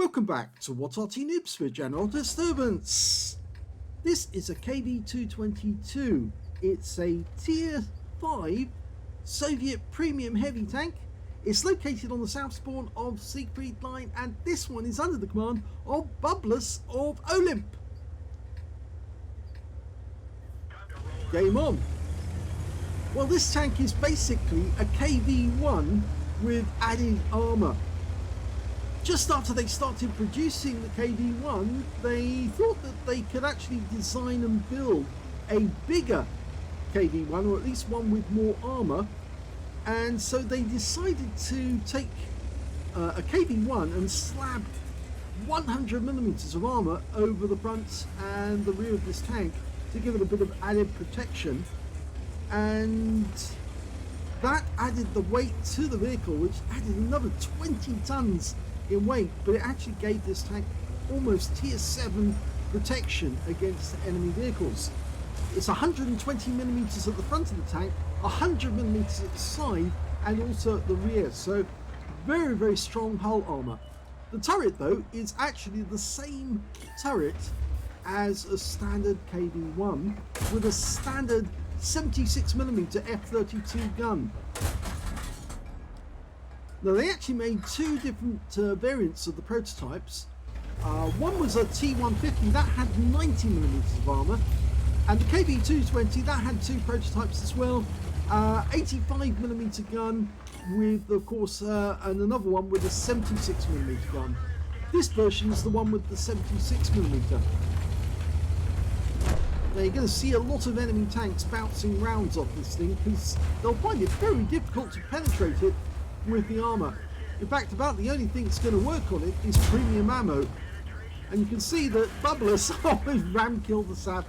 Welcome back to What Arty Noobs for General Disturbance. This is a KV-220-2. It's a Tier 5 Soviet premium heavy tank. It's located on the south spawn of Siegfried Line, and this one is under the command of bublus of OLIMP. Game on. Well, this tank is basically a KV-1 with added armour. Just after they started producing the KV-1, they thought that they could actually design and build a bigger KV-1, or at least one with more armour, and so they decided to take a KV-1 and slab 100mm of armour over the front and the rear of this tank to give it a bit of added protection, and that added the weight to the vehicle, which added another 20 tons in weight, but it actually gave this tank almost Tier 7 protection against enemy vehicles. It's 120mm at the front of the tank, 100mm at the side, and also at the rear, so very, very strong hull armour. The turret, though, is actually the same turret as a standard KV-1 with a standard 76mm F32 gun. Now, they actually made two different variants of the prototypes. One was a T150 that had 90mm of armour, and the KV-220 that had two prototypes as well. 85mm gun with, of course, and another one with a 76mm gun. This version is the one with the 76mm. Now, you're going to see a lot of enemy tanks bouncing rounds off this thing because they'll find it very difficult to penetrate it with the armour. In fact, about the only thing that's going to work on it is premium ammo. And you can see that bublus always ram killed the sap.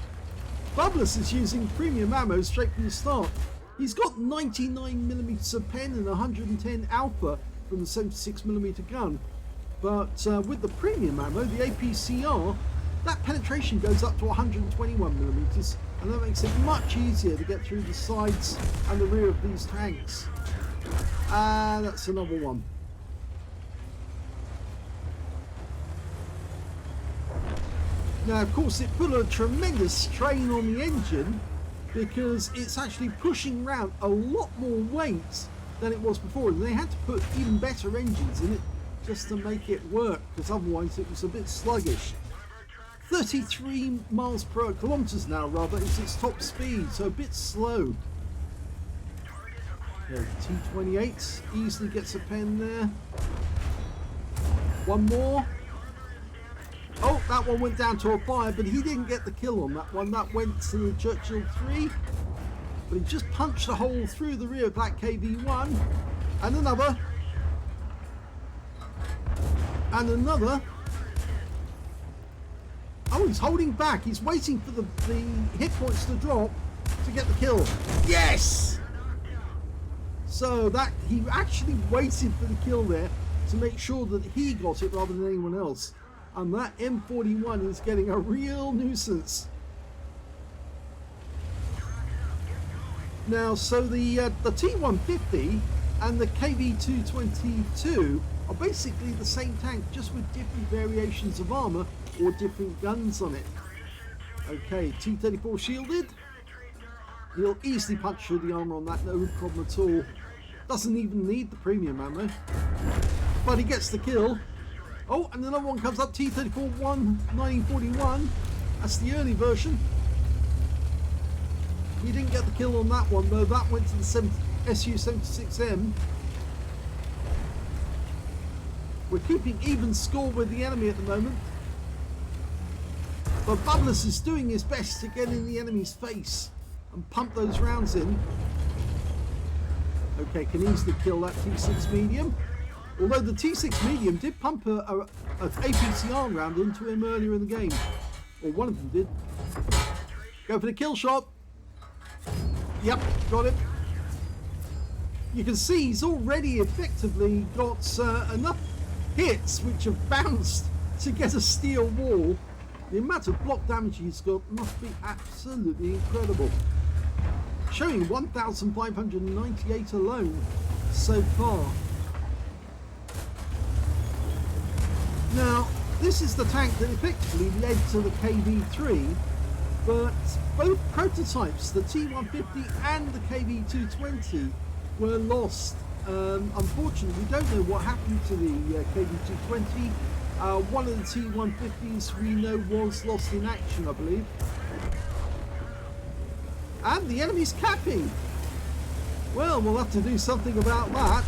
Bublus is using premium ammo straight from the start. He's got 99mm of pen and 110 alpha from the 76mm gun, but with the premium ammo, the APCR, that penetration goes up to 121mm, and that makes it much easier to get through the sides and the rear of these tanks. That's another one. Now, of course, it put a tremendous strain on the engine because it's actually pushing around a lot more weight than it was before. And they had to put even better engines in it just to make it work, because otherwise it was a bit sluggish. 33 kilometers now rather is its top speed, so a bit slow. Yeah, T28 easily gets a pen there. One more. Oh, that one went down to a fire, but he didn't get the kill on that one. That went to the Churchill 3. But he just punched a hole through the rear of that KV-1. And another. And another. Oh, he's holding back. He's waiting for the hit points to drop to get the kill. Yes! So that he actually waited for the kill there to make sure that he got it rather than anyone else. And that M41 is getting a real nuisance. Now, so the T150 and the KV-220-2 are basically the same tank, just with different variations of armour or different guns on it. Okay, T-34 shielded. He'll easily punch through the armour on that, no problem at all. Doesn't even need the premium ammo. But he gets the kill. Oh, and another one comes up, T-34-1, 1941. That's the early version. He didn't get the kill on that one, though. That went to the Su-76M. We're keeping even score with the enemy at the moment. But bublus is doing his best to get in the enemy's face and pump those rounds in. Okay, can easily kill that T6 medium. Although the T6 medium did pump an APCR round into him earlier in the game. Or one of them did. Go for the kill shot. Yep, got it. You can see he's already effectively got enough hits which have bounced to get a steel wall. The amount of block damage he's got must be absolutely incredible. Showing 1,598 alone so far. Now, this is the tank that effectively led to the KV-3, but both prototypes, the T150 and the KV-220, were lost. Unfortunately, we don't know what happened to the KV-220. One of the T150s we know was lost in action, I believe. And the enemy's capping. Well, we'll have to do something about that.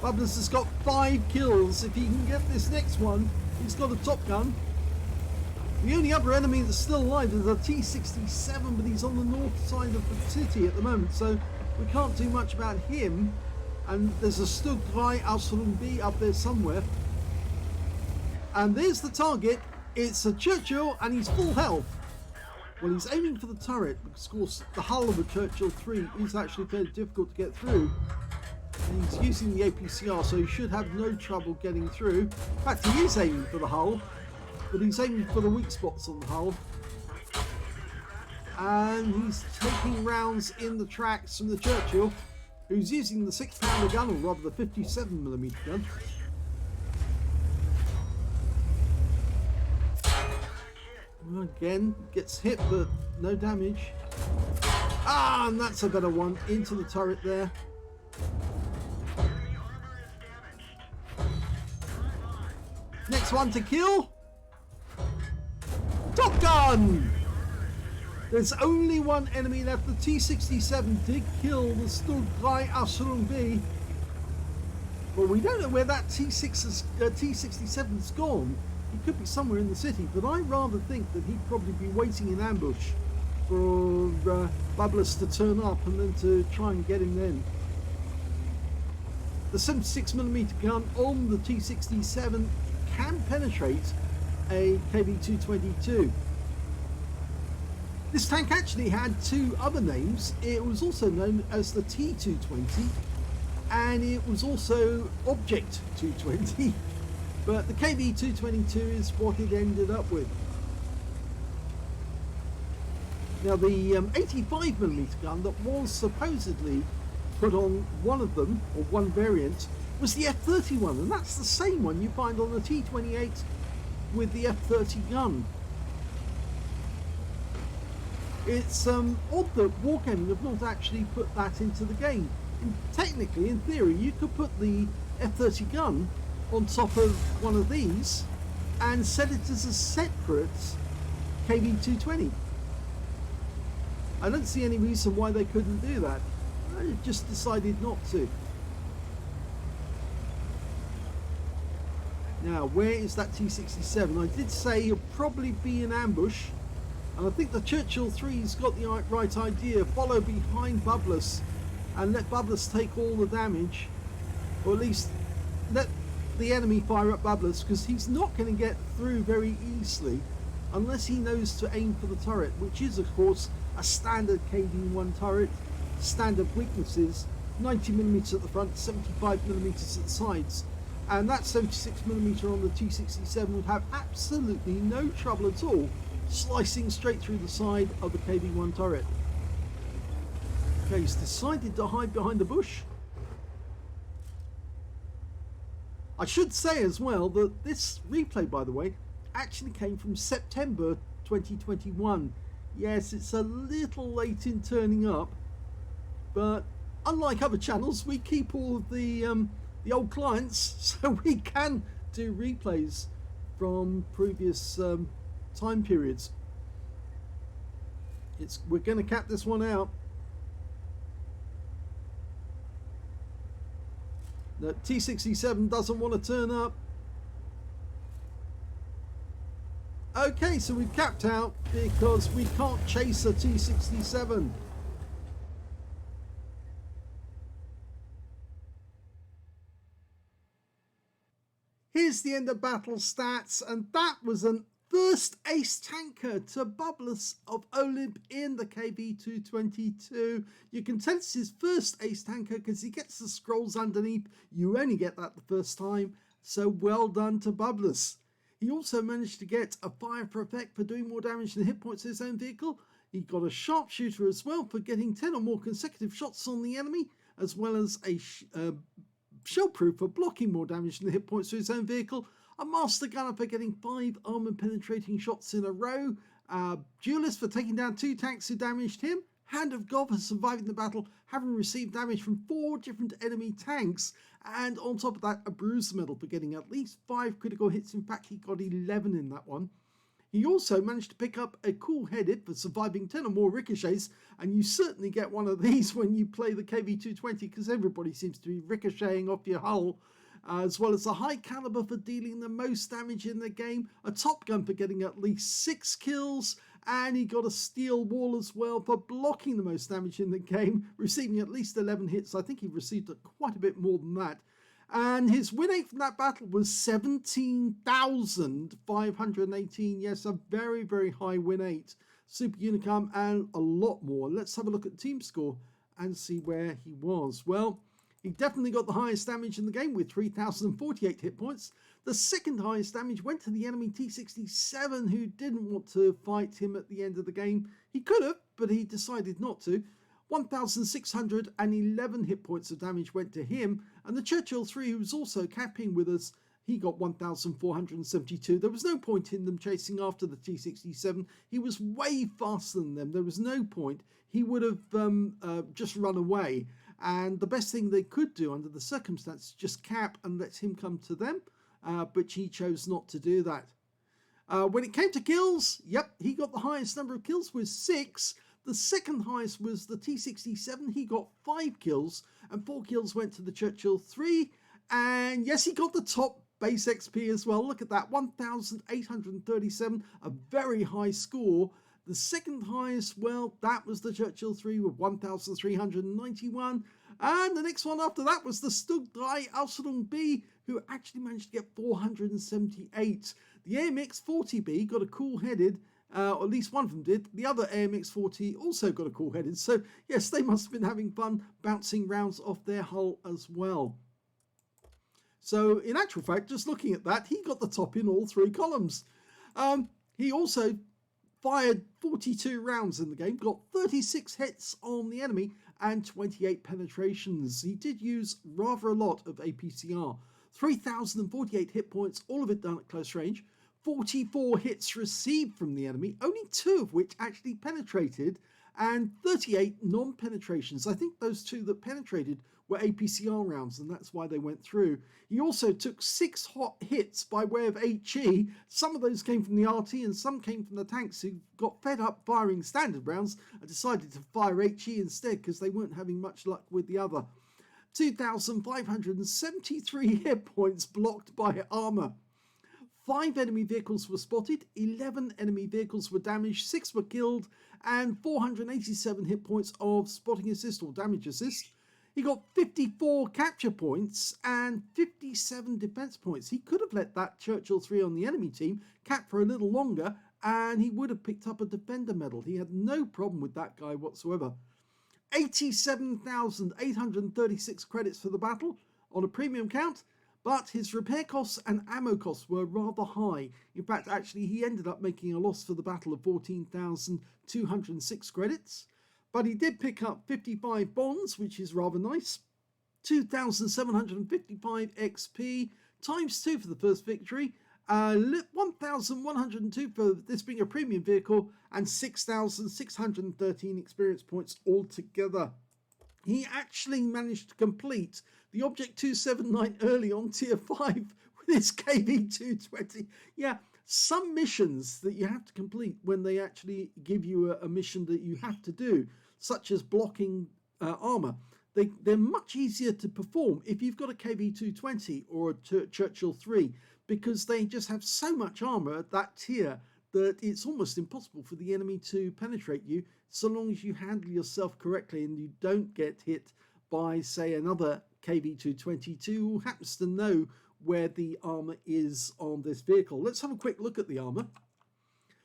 bublus has got 5 kills. If he can get this next one, he's got a top gun. The only other enemy that's still alive is a T67, but he's on the north side of the city at the moment, so we can't do much about him. And there's a Aslains up there somewhere. And there's the target. It's a Churchill, and he's full health. Well, he's aiming for the turret, because of course the hull of a Churchill 3 is actually fairly difficult to get through. And he's using the APCR, so he should have no trouble getting through. In fact, he is aiming for the hull, but he's aiming for the weak spots on the hull. And he's taking rounds in the tracks from the Churchill, who's using the 6-pounder gun, or rather the 57mm gun. Again, gets hit but no damage. Ah, and that's a better one, into the turret there. Next one to kill. Top gun! There's only one enemy left. The T67 did kill the Aslains, but we don't know where that T67's gone. He could be somewhere in the city, but I rather think that he'd probably be waiting in ambush for bublus to turn up and then to try and get him then. The 76mm gun on the T67 can penetrate a KV-220-2. This tank actually had 2 other names. It was also known as the T220, and it was also Object 220, but the KV-222 is what it ended up with. Now the 85mm gun that was supposedly put on one of them, or one variant, was the F30 one, and that's the same one you find on the T28 with the F30 gun. It's odd that Wargaming have not actually put that into the game. Technically, in theory, you could put the F30 gun on top of one of these and set it as a separate KV-220. I don't see any reason why they couldn't do that. I just decided not to. Now, where is that T67? I did say he'll probably be in ambush. And I think the Churchill 3's got the right idea. Follow behind bublus and let bublus take all the damage, or at least let the enemy fire up bublus, because he's not going to get through very easily unless he knows to aim for the turret, which is of course a standard KV-1 turret. Standard weaknesses: 90mm at the front, 75mm at the sides, and that 76mm on the T67 would have absolutely no trouble at all slicing straight through the side of the KV-1 turret. Okay, he's decided to hide behind the bush. I should say as well that this replay, by the way, actually came from September 2021. Yes, it's a little late in turning up, but unlike other channels, we keep all of the old clients, so we can do replays from previous time periods. We're going to cap this one out. The T67 doesn't want to turn up. Okay, so we've capped out because we can't chase a T67. Here's the end of battle stats, and that was an first ace tanker to bublus of OLIMP in the KV-220-2. You can tell it's his first ace tanker because he gets the scrolls underneath. You only get that the first time, so well done to bublus. He also managed to get a fire for effect for doing more damage than hit points to his own vehicle. He got a sharpshooter as well for getting 10 or more consecutive shots on the enemy, as well as a shell-proof for blocking more damage than the hit points to his own vehicle. A master gunner for getting 5 armor-penetrating shots in a row. Duelist for taking down 2 tanks who damaged him. Hand of God for surviving the battle, having received damage from 4 different enemy tanks. And on top of that, a bruiser medal for getting at least 5 critical hits. In fact, he got 11 in that one. He also managed to pick up a cool-headed for surviving 10 or more ricochets, and you certainly get one of these when you play the KV-220 because everybody seems to be ricocheting off your hull, as well as a high caliber for dealing the most damage in the game, a top gun for getting at least 6 kills, and he got a steel wall as well for blocking the most damage in the game, receiving at least 11 hits. I think he received quite a bit more than that. And his win rate from that battle was 17,518. Yes, a very, very high win rate. Super Unicum and a lot more. Let's have a look at the team score and see where he was. Well, he definitely got the highest damage in the game with 3,048 hit points. The second highest damage went to the enemy T-67, who didn't want to fight him at the end of the game. He could have, but he decided not to. 1,611 hit points of damage went to him, and the Churchill 3, who was also capping with us, he got 1,472. There was no point in them chasing after the T-67. He was way faster than them. There was no point. He would have just run away, and the best thing they could do under the circumstances, just cap and let him come to them, but he chose not to do that. When it came to kills, yep, he got the highest number of kills with 6. The second highest was the T-67. He got 5 kills, and 4 kills went to the Churchill 3. And yes, he got the top base XP as well. Look at that, 1,837, a very high score. The second highest, well, that was the Churchill 3 with 1,391. And the next one after that was the Stug 3 Ausrung B, who actually managed to get 478. The AMX 40B got a cool-headed, or at least one of them did. The other AMX 40 also got a cool-headed. So yes, they must have been having fun bouncing rounds off their hull as well. So in actual fact, just looking at that, he got the top in all 3 columns. He also fired 42 rounds in the game, got 36 hits on the enemy and 28 penetrations. He did use rather a lot of APCR. 3,048 hit points, all of it done at close range. 44 hits received from the enemy, only 2 of which actually penetrated, and 38 non-penetrations. I think those 2 that penetrated were APCR rounds, and that's why they went through. He also took 6 hot hits by way of HE. Some of those came from the Arty, and some came from the tanks who got fed up firing standard rounds and decided to fire HE instead because they weren't having much luck with the other. 2,573 hit points blocked by armor. 5 enemy vehicles were spotted, 11 enemy vehicles were damaged, 6 were killed, and 487 hit points of spotting assist or damage assist. He got 54 capture points and 57 defense points. He could have let that Churchill 3 on the enemy team cap for a little longer, and he would have picked up a defender medal. He had no problem with that guy whatsoever. 87,836 credits for the battle on a premium count. But his repair costs and ammo costs were rather high. In fact, actually, he ended up making a loss for the battle of 14,206 credits. But he did pick up 55 bonds, which is rather nice. 2,755 XP, times 2 for the first victory. 1,102 for this being a premium vehicle, and 6,613 experience points altogether. He actually managed to complete the Object 279 early on Tier 5 with his KV-220. Yeah, some missions that you have to complete when they actually give you a mission that you have to do, such as blocking armor, they're much easier to perform if you've got a KV-220 or a Churchill 3, because they just have so much armor at that tier that it's almost impossible for the enemy to penetrate you so long as you handle yourself correctly and you don't get hit by, say, another KV-220 who happens to know where the armor is on this vehicle. Let's have a quick look at the armor.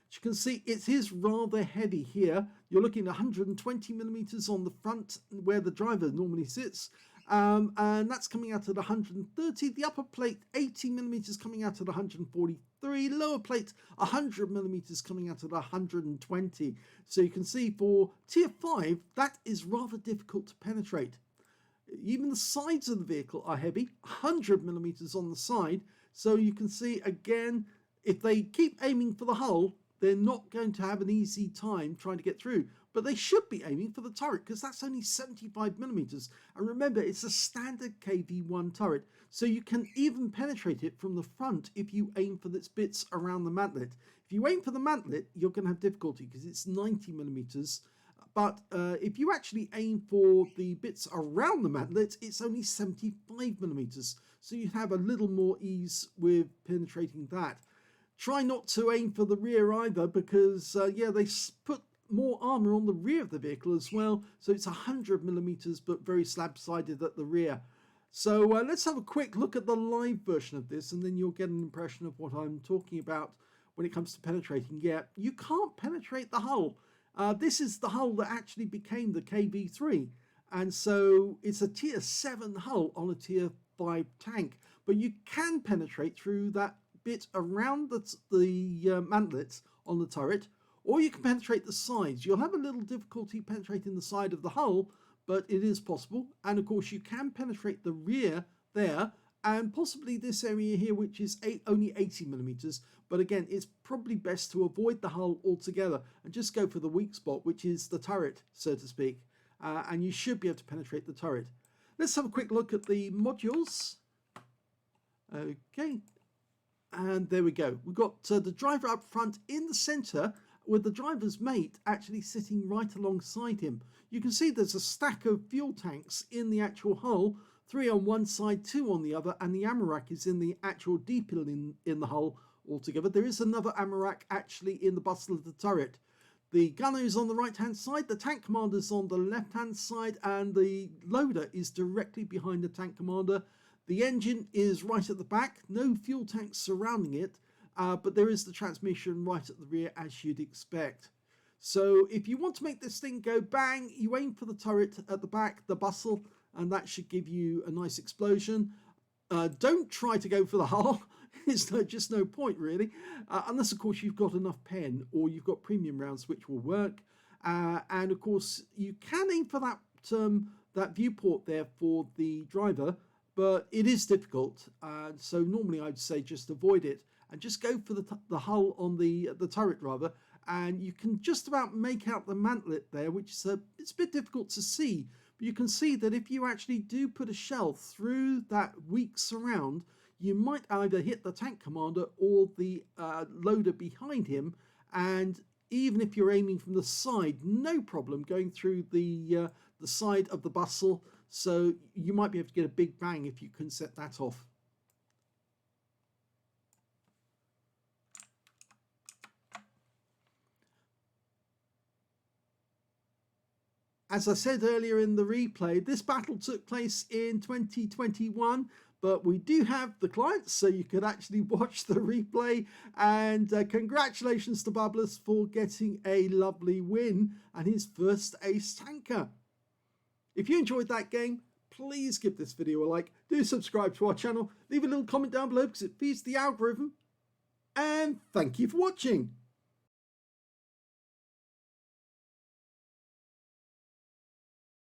As you can see, it is rather heavy here. You're looking at 120 millimeters on the front where the driver normally sits, and that's coming out at 130. The upper plate 80 millimeters coming out at 143. Lower plate 100 millimeters coming out at 120. So you can see for tier 5 that is rather difficult to penetrate. Even the sides of the vehicle are heavy, 100 millimeters on the side. So you can see again, if they keep aiming for the hull, they're not going to have an easy time trying to get through. But they should be aiming for the turret because that's only 75 millimeters. And remember, it's a standard KV-1 turret. So you can even penetrate it from the front if you aim for its bits around the mantlet. If you aim for the mantlet, you're going to have difficulty because it's 90 millimeters. But if you actually aim for the bits around the mantlet, it's only 75 millimeters. So you have a little more ease with penetrating that. Try not to aim for the rear either because, yeah, they put more armor on the rear of the vehicle as well. So it's 100 millimeters, but very slab-sided at the rear. So let's have a quick look at the live version of this, and then you'll get an impression of what I'm talking about when it comes to penetrating. Yeah, you can't penetrate the hull. This is the hull that actually became the KV-3. And so it's a tier 7 hull on a tier 5 tank. But you can penetrate through that bit around the mantlets on the turret, or you can penetrate the sides. You'll have a little difficulty penetrating the side of the hull, but it is possible. And of course you can penetrate the rear there, and possibly this area here, which is only 80 millimeters. But again, it's probably best to avoid the hull altogether and just go for the weak spot, which is the turret, so to speak. And you should be able to penetrate the turret. Let's have a quick look at the modules. Okay. And there we go. We've got the driver up front in the center with the driver's mate actually sitting right alongside him. You can see there's a stack of fuel tanks in the actual hull, 3 on one side, 2 on the other, and the ammo rack is in the actual D-pillar in the hull altogether. There is another ammo rack actually in the bustle of the turret. The gunner is on the right-hand side, the tank commander is on the left-hand side, and the loader is directly behind the tank commander. The engine is right at the back, no fuel tanks surrounding it, but there is the transmission right at the rear as you'd expect. So if you want to make this thing go bang, you aim for the turret at the back, the bustle, and that should give you a nice explosion. Don't try to go for the hull. It's just no point really, unless of course you've got enough pen or you've got premium rounds, which will work. And of course you can aim for that viewport there for the driver, but it is difficult. So normally I'd say just avoid it and just go for the hull on the turret rather, and you can just about make out the mantlet there, which is it's a bit difficult to see. But you can see that if you actually do put a shell through that weak surround, you might either hit the tank commander or the loader behind him. And even if you're aiming from the side, no problem going through the side of the bustle. So you might be able to get a big bang if you can set that off. As I said earlier in the replay, this battle took place in 2021, but we do have the clients, so you could actually watch the replay. And congratulations to bublus for getting a lovely win and his first ace tanker. If you enjoyed that game, please give this video a like, do subscribe to our channel, leave a little comment down below because it feeds the algorithm, and thank you for watching.